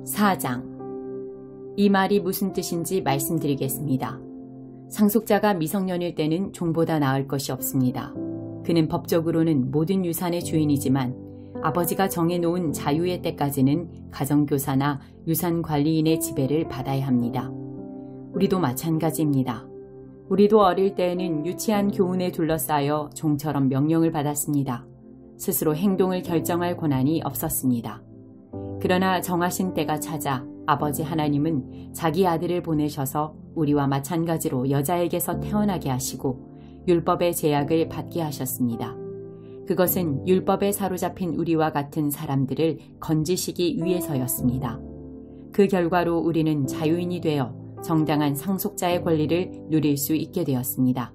4장. 이 말이 무슨 뜻인지 말씀드리겠습니다. 상속자가 미성년일 때는 종보다 나을 것이 없습니다. 그는 법적으로는 모든 유산의 주인이지만 아버지가 정해놓은 자유의 때까지는 가정교사나 유산관리인의 지배를 받아야 합니다. 우리도 마찬가지입니다. 우리도 어릴 때에는 유치한 교훈에 둘러싸여 종처럼 명령을 받았습니다. 스스로 행동을 결정할 권한이 없었습니다. 그러나 정하신 때가 찾아 아버지 하나님은 자기 아들을 보내셔서 우리와 마찬가지로 여자에게서 태어나게 하시고 율법의 제약을 받게 하셨습니다. 그것은 율법에 사로잡힌 우리와 같은 사람들을 건지시기 위해서였습니다. 그 결과로 우리는 자유인이 되어 정당한 상속자의 권리를 누릴 수 있게 되었습니다.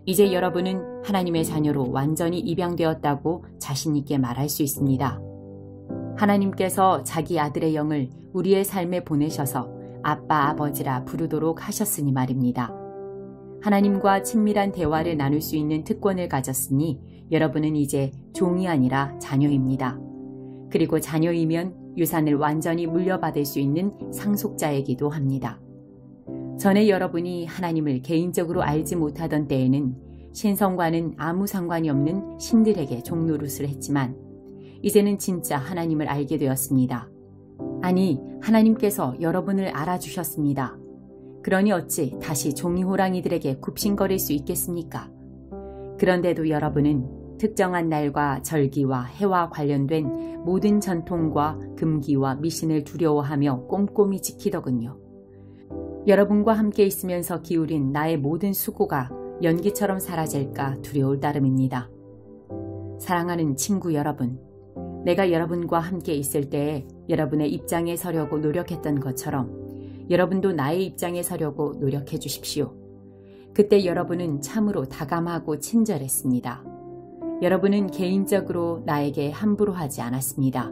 이제 여러분은 하나님의 자녀로 완전히 입양되었다고 자신 있게 말할 수 있습니다. 하나님께서 자기 아들의 영을 우리의 삶에 보내셔서 아빠, 아버지라 부르도록 하셨으니 말입니다. 하나님과 친밀한 대화를 나눌 수 있는 특권을 가졌으니 여러분은 이제 종이 아니라 자녀입니다. 그리고 자녀이면 유산을 완전히 물려받을 수 있는 상속자이기도 합니다. 전에 여러분이 하나님을 개인적으로 알지 못하던 때에는 신성과는 아무 상관이 없는 신들에게 종노릇을 했지만 이제는 진짜 하나님을 알게 되었습니다. 아니, 하나님께서 여러분을 알아주셨습니다. 그러니 어찌 다시 종이 호랑이들에게 굽신거릴 수 있겠습니까? 그런데도 여러분은 특정한 날과 절기와 해와 관련된 모든 전통과 금기와 미신을 두려워하며 꼼꼼히 지키더군요. 여러분과 함께 있으면서 기울인 나의 모든 수고가 연기처럼 사라질까 두려울 따름입니다. 사랑하는 친구 여러분, 내가 여러분과 함께 있을 때에 여러분의 입장에 서려고 노력했던 것처럼 여러분도 나의 입장에 서려고 노력해 주십시오. 그때 여러분은 참으로 다감하고 친절했습니다. 여러분은 개인적으로 나에게 함부로 하지 않았습니다.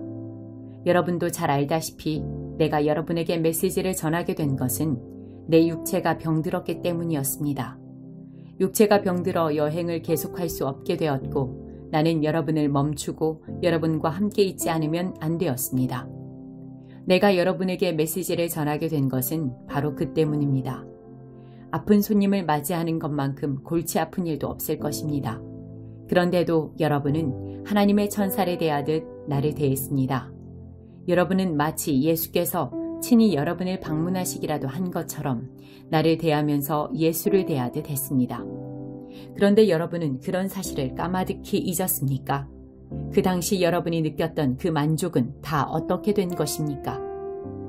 여러분도 잘 알다시피 내가 여러분에게 메시지를 전하게 된 것은 내 육체가 병들었기 때문이었습니다. 육체가 병들어 여행을 계속할 수 없게 되었고 나는 여러분을 멈추고 여러분과 함께 있지 않으면 안 되었습니다. 내가 여러분에게 메시지를 전하게 된 것은 바로 그 때문입니다. 아픈 손님을 맞이하는 것만큼 골치 아픈 일도 없을 것입니다. 그런데도 여러분은 하나님의 천사를 대하듯 나를 대했습니다. 여러분은 마치 예수께서 친히 여러분을 방문하시기라도 한 것처럼 나를 대하면서 예수를 대하듯 했습니다. 그런데 여러분은 그런 사실을 까마득히 잊었습니까? 그 당시 여러분이 느꼈던 그 만족은 다 어떻게 된 것입니까?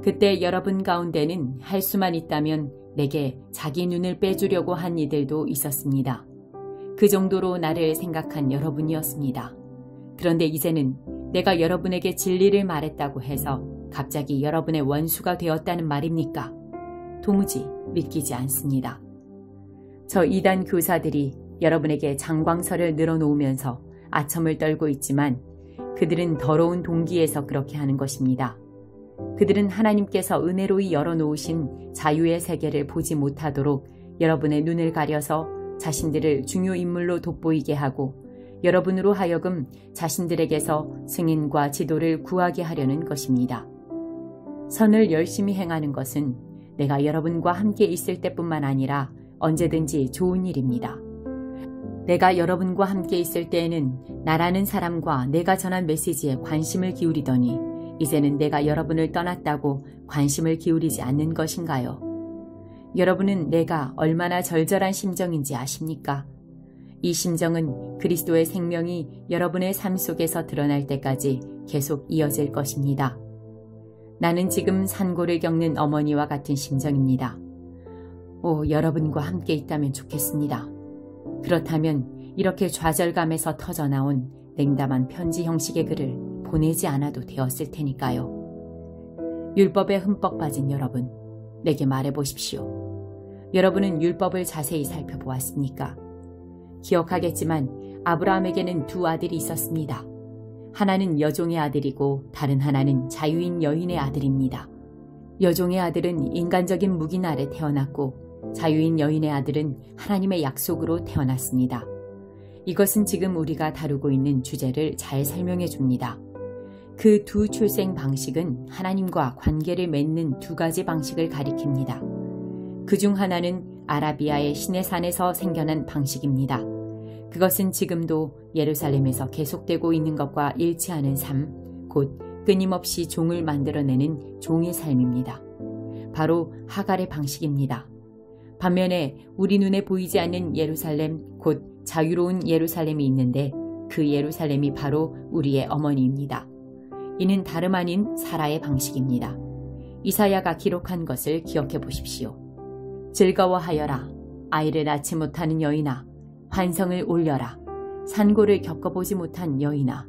그때 여러분 가운데는 할 수만 있다면 내게 자기 눈을 빼주려고 한 이들도 있었습니다. 그 정도로 나를 생각한 여러분이었습니다. 그런데 이제는 내가 여러분에게 진리를 말했다고 해서 갑자기 여러분의 원수가 되었다는 말입니까? 도무지 믿기지 않습니다. 저 이단 교사들이 여러분에게 장광설을 늘어놓으면서 아첨을 떨고 있지만 그들은 더러운 동기에서 그렇게 하는 것입니다. 그들은 하나님께서 은혜로이 열어놓으신 자유의 세계를 보지 못하도록 여러분의 눈을 가려서 자신들을 중요 인물로 돋보이게 하고 여러분으로 하여금 자신들에게서 승인과 지도를 구하게 하려는 것입니다. 선을 열심히 행하는 것은 내가 여러분과 함께 있을 때뿐만 아니라 언제든지 좋은 일입니다. 내가 여러분과 함께 있을 때에는 나라는 사람과 내가 전한 메시지에 관심을 기울이더니 이제는 내가 여러분을 떠났다고 관심을 기울이지 않는 것인가요? 여러분은 내가 얼마나 절절한 심정인지 아십니까? 이 심정은 그리스도의 생명이 여러분의 삶 속에서 드러날 때까지 계속 이어질 것입니다. 나는 지금 산고를 겪는 어머니와 같은 심정입니다. 여러분과 함께 있다면 좋겠습니다. 그렇다면 이렇게 좌절감에서 터져나온 냉담한 편지 형식의 글을 보내지 않아도 되었을 테니까요. 율법에 흠뻑 빠진 여러분, 내게 말해보십시오. 여러분은 율법을 자세히 살펴보았습니까? 기억하겠지만 아브라함에게는 두 아들이 있었습니다. 하나는 여종의 아들이고 다른 하나는 자유인 여인의 아들입니다. 여종의 아들은 인간적인 묵인 아래 태어났고 자유인 여인의 아들은 하나님의 약속으로 태어났습니다. 이것은 지금 우리가 다루고 있는 주제를 잘 설명해 줍니다. 그 두 출생 방식은 하나님과 관계를 맺는 두 가지 방식을 가리킵니다. 그중 하나는 아라비아의 시내산에서 생겨난 방식입니다. 그것은 지금도 예루살렘에서 계속되고 있는 것과 일치하는 삶, 곧 끊임없이 종을 만들어내는 종의 삶입니다. 바로 하갈의 방식입니다. 반면에 우리 눈에 보이지 않는 예루살렘, 곧 자유로운 예루살렘이 있는데 그 예루살렘이 바로 우리의 어머니입니다. 이는 다름 아닌 사라의 방식입니다. 이사야가 기록한 것을 기억해 보십시오. 즐거워하여라. 아이를 낳지 못하는 여인아. 환성을 올려라. 산고를 겪어보지 못한 여인아.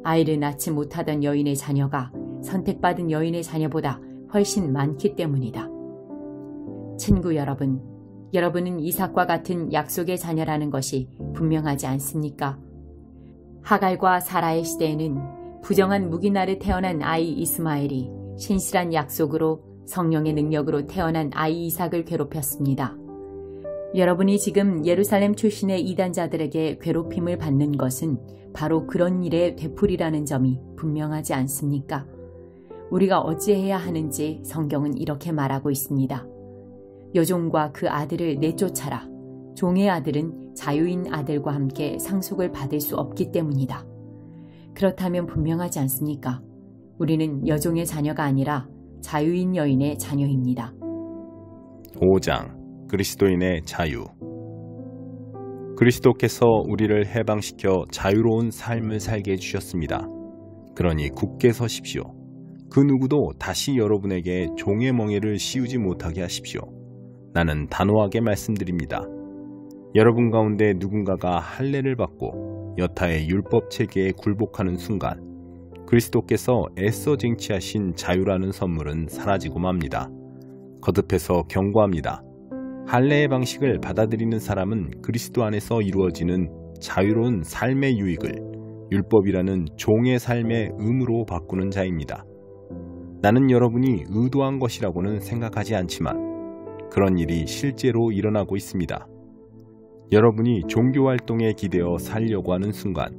아이를 낳지 못하던 여인의 자녀가 선택받은 여인의 자녀보다 훨씬 많기 때문이다. 친구 여러분, 여러분은 이삭과 같은 약속의 자녀라는 것이 분명하지 않습니까? 하갈과 사라의 시대에는 부정한 무기나 아래 태어난 아이 이스마엘이 신실한 약속으로 성령의 능력으로 태어난 아이 이삭을 괴롭혔습니다. 여러분이 지금 예루살렘 출신의 이단자들에게 괴롭힘을 받는 것은 바로 그런 일의 되풀이라는 점이 분명하지 않습니까? 우리가 어찌해야 하는지 성경은 이렇게 말하고 있습니다. 여종과 그 아들을 내쫓아라. 종의 아들은 자유인 아들과 함께 상속을 받을 수 없기 때문이다. 그렇다면 분명하지 않습니까? 우리는 여종의 자녀가 아니라 자유인 여인의 자녀입니다. 5장 그리스도인의 자유. 그리스도께서 우리를 해방시켜 자유로운 삶을 살게 해주셨습니다. 그러니 굳게 서십시오. 그 누구도 다시 여러분에게 종의 멍에를 씌우지 못하게 하십시오. 나는 단호하게 말씀드립니다. 여러분 가운데 누군가가 할례를 받고 여타의 율법 체계에 굴복하는 순간 그리스도께서 애써 쟁취하신 자유라는 선물은 사라지고 맙니다. 거듭해서 경고합니다. 할례의 방식을 받아들이는 사람은 그리스도 안에서 이루어지는 자유로운 삶의 유익을 율법이라는 종의 삶의 의무로 바꾸는 자입니다. 나는 여러분이 의도한 것이라고는 생각하지 않지만 그런 일이 실제로 일어나고 있습니다. 여러분이 종교활동에 기대어 살려고 하는 순간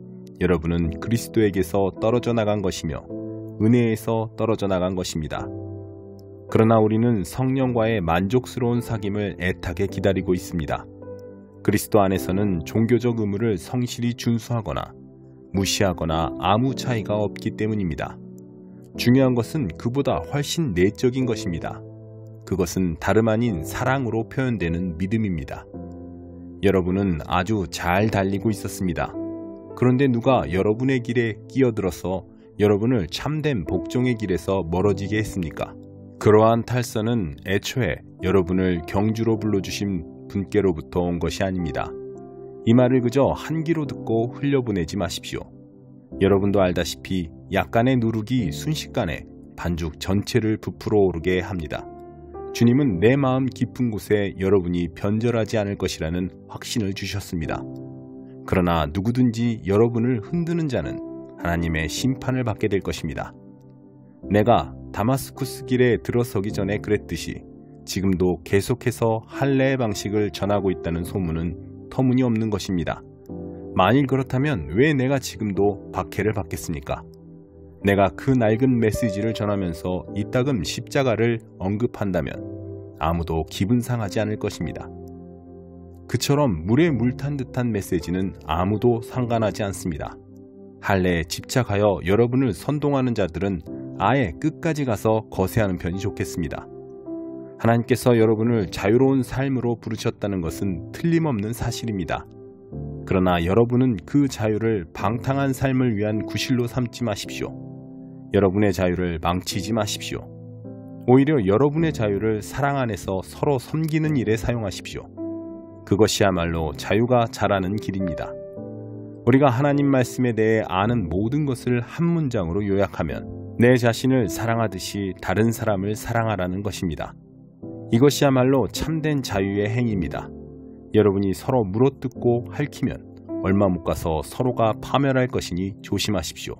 여러분은 그리스도에게서 떨어져 나간 것이며 은혜에서 떨어져 나간 것입니다. 그러나 우리는 성령과의 만족스러운 사귐을 애타게 기다리고 있습니다. 그리스도 안에서는 종교적 의무를 성실히 준수하거나 무시하거나 아무 차이가 없기 때문입니다. 중요한 것은 그보다 훨씬 내적인 것입니다. 그것은 다름 아닌 사랑으로 표현되는 믿음입니다. 여러분은 아주 잘 달리고 있었습니다. 그런데 누가 여러분의 길에 끼어들어서 여러분을 참된 복종의 길에서 멀어지게 했습니까? 그러한 탈선은 애초에 여러분을 경주로 불러주신 분께로부터 온 것이 아닙니다. 이 말을 그저 한 귀로 듣고 흘려보내지 마십시오. 여러분도 알다시피 약간의 누룩이 순식간에 반죽 전체를 부풀어 오르게 합니다. 주님은 내 마음 깊은 곳에 여러분이 변절하지 않을 것이라는 확신을 주셨습니다. 그러나 누구든지 여러분을 흔드는 자는 하나님의 심판을 받게 될 것입니다. 내가 다마스쿠스 길에 들어서기 전에 그랬듯이 지금도 계속해서 할례의 방식을 전하고 있다는 소문은 터무니없는 것입니다. 만일 그렇다면 왜 내가 지금도 박해를 받겠습니까? 내가 그 낡은 메시지를 전하면서 이따금 십자가를 언급한다면 아무도 기분 상하지 않을 것입니다. 그처럼 물에 물 탄 듯한 메시지는 아무도 상관하지 않습니다. 할례에 집착하여 여러분을 선동하는 자들은 아예 끝까지 가서 거세하는 편이 좋겠습니다. 하나님께서 여러분을 자유로운 삶으로 부르셨다는 것은 틀림없는 사실입니다. 그러나 여러분은 그 자유를 방탕한 삶을 위한 구실로 삼지 마십시오. 여러분의 자유를 망치지 마십시오. 오히려 여러분의 자유를 사랑 안에서 서로 섬기는 일에 사용하십시오. 그것이야말로 자유가 자라는 길입니다. 우리가 하나님 말씀에 대해 아는 모든 것을 한 문장으로 요약하면 내 자신을 사랑하듯이 다른 사람을 사랑하라는 것입니다. 이것이야말로 참된 자유의 행위입니다. 여러분이 서로 물어뜯고 핥히면 얼마 못 가서 서로가 파멸할 것이니 조심하십시오.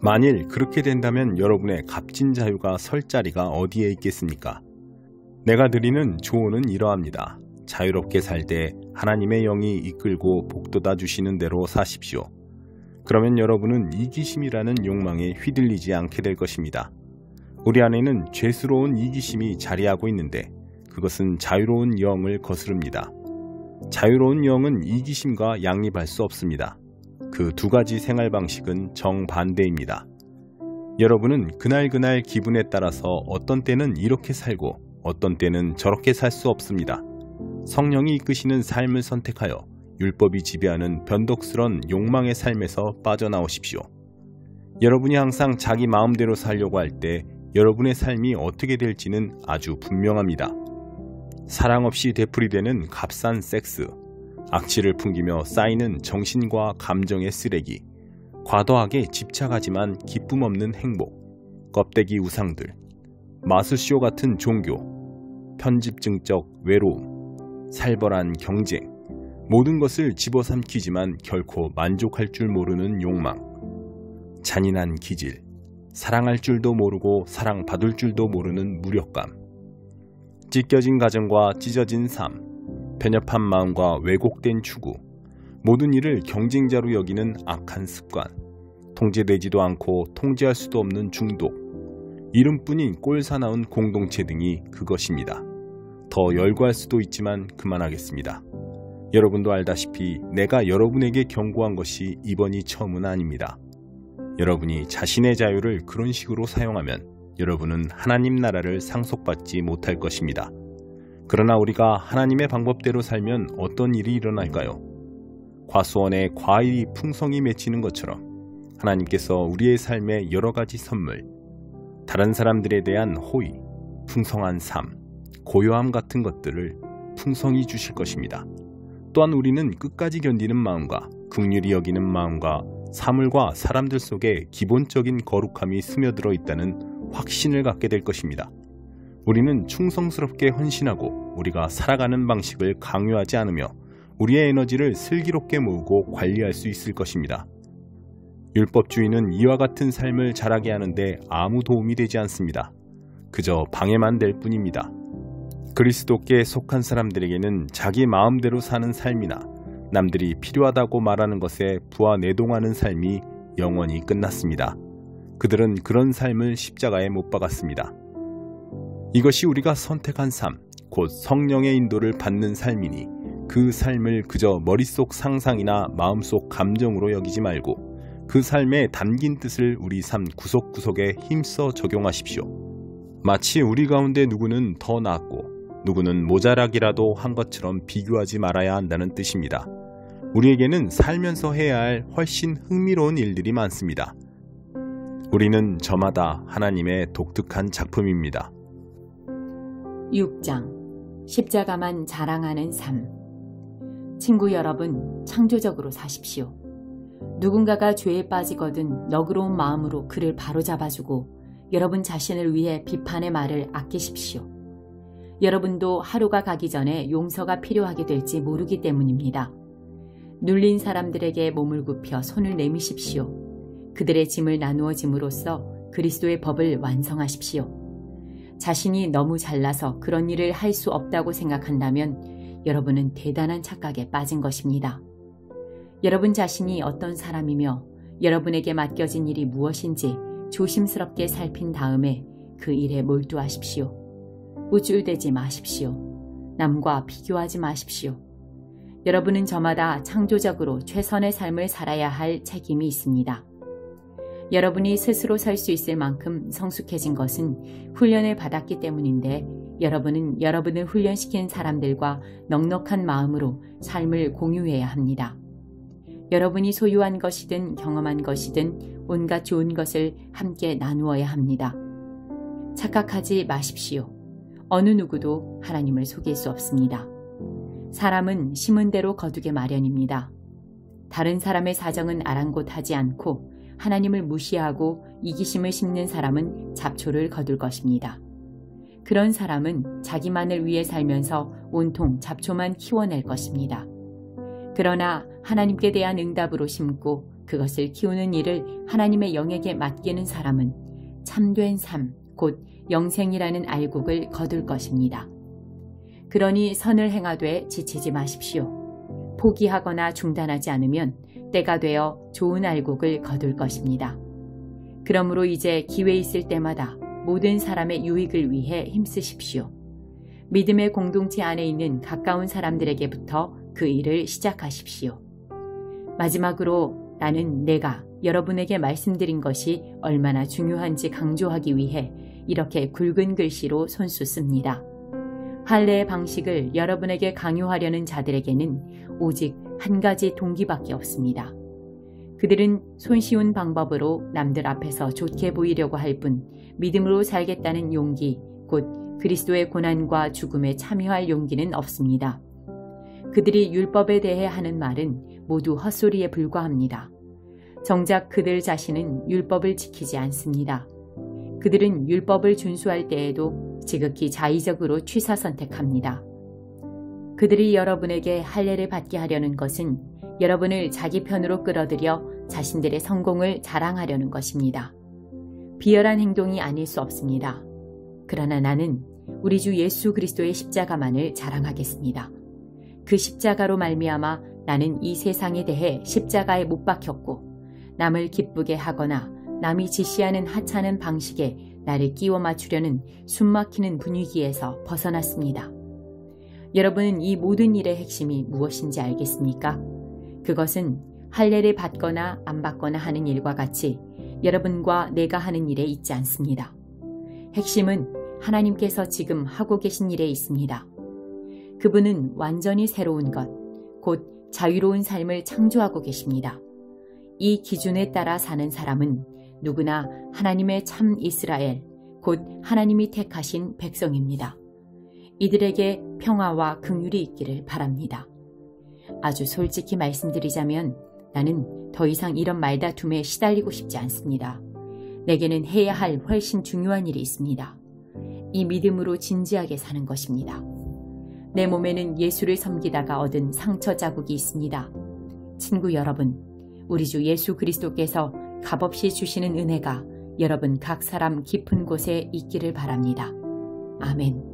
만일 그렇게 된다면 여러분의 값진 자유가 설 자리가 어디에 있겠습니까? 내가 드리는 조언은 이러합니다. 자유롭게 살 때 하나님의 영이 이끌고 복돋아 주시는 대로 사십시오. 그러면 여러분은 이기심이라는 욕망에 휘둘리지 않게 될 것입니다. 우리 안에는 죄스러운 이기심이 자리하고 있는데 그것은 자유로운 영을 거스릅니다. 자유로운 영은 이기심과 양립할 수 없습니다. 그 두 가지 생활 방식은 정반대입니다. 여러분은 그날 기분에 따라서 어떤 때는 이렇게 살고 어떤 때는 저렇게 살 수 없습니다. 성령이 이끄시는 삶을 선택하여 율법이 지배하는 변덕스런 욕망의 삶에서 빠져나오십시오. 여러분이 항상 자기 마음대로 살려고 할 때 여러분의 삶이 어떻게 될지는 아주 분명합니다. 사랑 없이 되풀이되는 값싼 섹스, 악취를 풍기며 쌓이는 정신과 감정의 쓰레기, 과도하게 집착하지만 기쁨 없는 행복, 껍데기 우상들, 마술쇼 같은 종교, 편집증적 외로움, 살벌한 경쟁, 모든 것을 집어삼키지만 결코 만족할 줄 모르는 욕망, 잔인한 기질, 사랑할 줄도 모르고 사랑받을 줄도 모르는 무력감, 찢겨진 가정과 찢어진 삶, 편협한 마음과 왜곡된 추구, 모든 일을 경쟁자로 여기는 악한 습관, 통제되지도 않고 통제할 수도 없는 중독, 이름뿐인 꼴사나운 공동체 등이 그것입니다. 더 열거할 수도 있지만 그만하겠습니다. 여러분도 알다시피 내가 여러분에게 경고한 것이 이번이 처음은 아닙니다. 여러분이 자신의 자유를 그런 식으로 사용하면 여러분은 하나님 나라를 상속받지 못할 것입니다. 그러나 우리가 하나님의 방법대로 살면 어떤 일이 일어날까요? 과수원에 과일이 풍성히 맺히는 것처럼 하나님께서 우리의 삶에 여러 가지 선물, 다른 사람들에 대한 호의, 풍성한 삶, 고요함 같은 것들을 풍성히 주실 것입니다. 또한 우리는 끝까지 견디는 마음과 긍휼히 여기는 마음과 사물과 사람들 속에 기본적인 거룩함이 스며들어 있다는 확신을 갖게 될 것입니다. 우리는 충성스럽게 헌신하고 우리가 살아가는 방식을 강요하지 않으며 우리의 에너지를 슬기롭게 모으고 관리할 수 있을 것입니다. 율법주의는 이와 같은 삶을 자라게 하는데 아무 도움이 되지 않습니다. 그저 방해만 될 뿐입니다. 그리스도께 속한 사람들에게는 자기 마음대로 사는 삶이나 남들이 필요하다고 말하는 것에 부하내동하는 삶이 영원히 끝났습니다. 그들은 그런 삶을 십자가에 못 박았습니다. 이것이 우리가 선택한 삶, 곧 성령의 인도를 받는 삶이니 그 삶을 그저 머릿속 상상이나 마음속 감정으로 여기지 말고 그 삶에 담긴 뜻을 우리 삶 구석구석에 힘써 적용하십시오. 마치 우리 가운데 누구는 더 낫고 누구는 모자라기라도 한 것처럼 비교하지 말아야 한다는 뜻입니다. 우리에게는 살면서 해야 할 훨씬 흥미로운 일들이 많습니다. 우리는 저마다 하나님의 독특한 작품입니다. 6장 십자가만 자랑하는 삶. 친구 여러분, 창조적으로 사십시오. 누군가가 죄에 빠지거든 너그러운 마음으로 그를 바로잡아주고 여러분 자신을 위해 비판의 말을 아끼십시오. 여러분도 하루가 가기 전에 용서가 필요하게 될지 모르기 때문입니다. 눌린 사람들에게 몸을 굽혀 손을 내미십시오. 그들의 짐을 나누어 짐으로써 그리스도의 법을 완성하십시오. 자신이 너무 잘나서 그런 일을 할 수 없다고 생각한다면 여러분은 대단한 착각에 빠진 것입니다. 여러분 자신이 어떤 사람이며 여러분에게 맡겨진 일이 무엇인지 조심스럽게 살핀 다음에 그 일에 몰두하십시오. 우쭐대지 마십시오. 남과 비교하지 마십시오. 여러분은 저마다 창조적으로 최선의 삶을 살아야 할 책임이 있습니다. 여러분이 스스로 설 수 있을 만큼 성숙해진 것은 훈련을 받았기 때문인데 여러분은 여러분을 훈련시킨 사람들과 넉넉한 마음으로 삶을 공유해야 합니다. 여러분이 소유한 것이든 경험한 것이든 온갖 좋은 것을 함께 나누어야 합니다. 착각하지 마십시오. 어느 누구도 하나님을 속일 수 없습니다. 사람은 심은 대로 거두게 마련입니다. 다른 사람의 사정은 아랑곳하지 않고 하나님을 무시하고 이기심을 심는 사람은 잡초를 거둘 것입니다. 그런 사람은 자기만을 위해 살면서 온통 잡초만 키워낼 것입니다. 그러나 하나님께 대한 응답으로 심고 그것을 키우는 일을 하나님의 영에게 맡기는 사람은 참된 삶, 곧 영생이라는 알곡을 거둘 것입니다. 그러니 선을 행하되 지치지 마십시오. 포기하거나 중단하지 않으면 때가 되어 좋은 알곡을 거둘 것입니다. 그러므로 이제 기회 있을 때마다 모든 사람의 유익을 위해 힘쓰십시오. 믿음의 공동체 안에 있는 가까운 사람들에게부터 그 일을 시작하십시오. 마지막으로 나는 내가 여러분에게 말씀드린 것이 얼마나 중요한지 강조하기 위해 이렇게 굵은 글씨로 손수 씁니다. 할례의 방식을 여러분에게 강요하려는 자들에게는 오직 한 가지 동기밖에 없습니다. 그들은 손쉬운 방법으로 남들 앞에서 좋게 보이려고 할 뿐 믿음으로 살겠다는 용기, 곧 그리스도의 고난과 죽음에 참여할 용기는 없습니다. 그들이 율법에 대해 하는 말은 모두 헛소리에 불과합니다. 정작 그들 자신은 율법을 지키지 않습니다. 그들은 율법을 준수할 때에도 지극히 자의적으로 취사 선택합니다. 그들이 여러분에게 할례를 받게 하려는 것은 여러분을 자기 편으로 끌어들여 자신들의 성공을 자랑하려는 것입니다. 비열한 행동이 아닐 수 없습니다. 그러나 나는 우리 주 예수 그리스도의 십자가만을 자랑하겠습니다. 그 십자가로 말미암아 나는 이 세상에 대해 십자가에 못 박혔고 남을 기쁘게 하거나 남이 지시하는 하찮은 방식에 나를 끼워 맞추려는 숨막히는 분위기에서 벗어났습니다. 여러분은 이 모든 일의 핵심이 무엇인지 알겠습니까? 그것은 할례를 받거나 안 받거나 하는 일과 같이 여러분과 내가 하는 일에 있지 않습니다. 핵심은 하나님께서 지금 하고 계신 일에 있습니다. 그분은 완전히 새로운 것, 곧 자유로운 삶을 창조하고 계십니다. 이 기준에 따라 사는 사람은 누구나 하나님의 참 이스라엘, 곧 하나님이 택하신 백성입니다. 이들에게 평화와 긍휼이 있기를 바랍니다. 아주 솔직히 말씀드리자면 나는 더 이상 이런 말다툼에 시달리고 싶지 않습니다. 내게는 해야 할 훨씬 중요한 일이 있습니다. 이 믿음으로 진지하게 사는 것입니다. 내 몸에는 예수를 섬기다가 얻은 상처 자국이 있습니다. 친구 여러분, 우리 주 예수 그리스도께서 값없이 주시는 은혜가 여러분 각 사람 깊은 곳에 있기를 바랍니다. 아멘.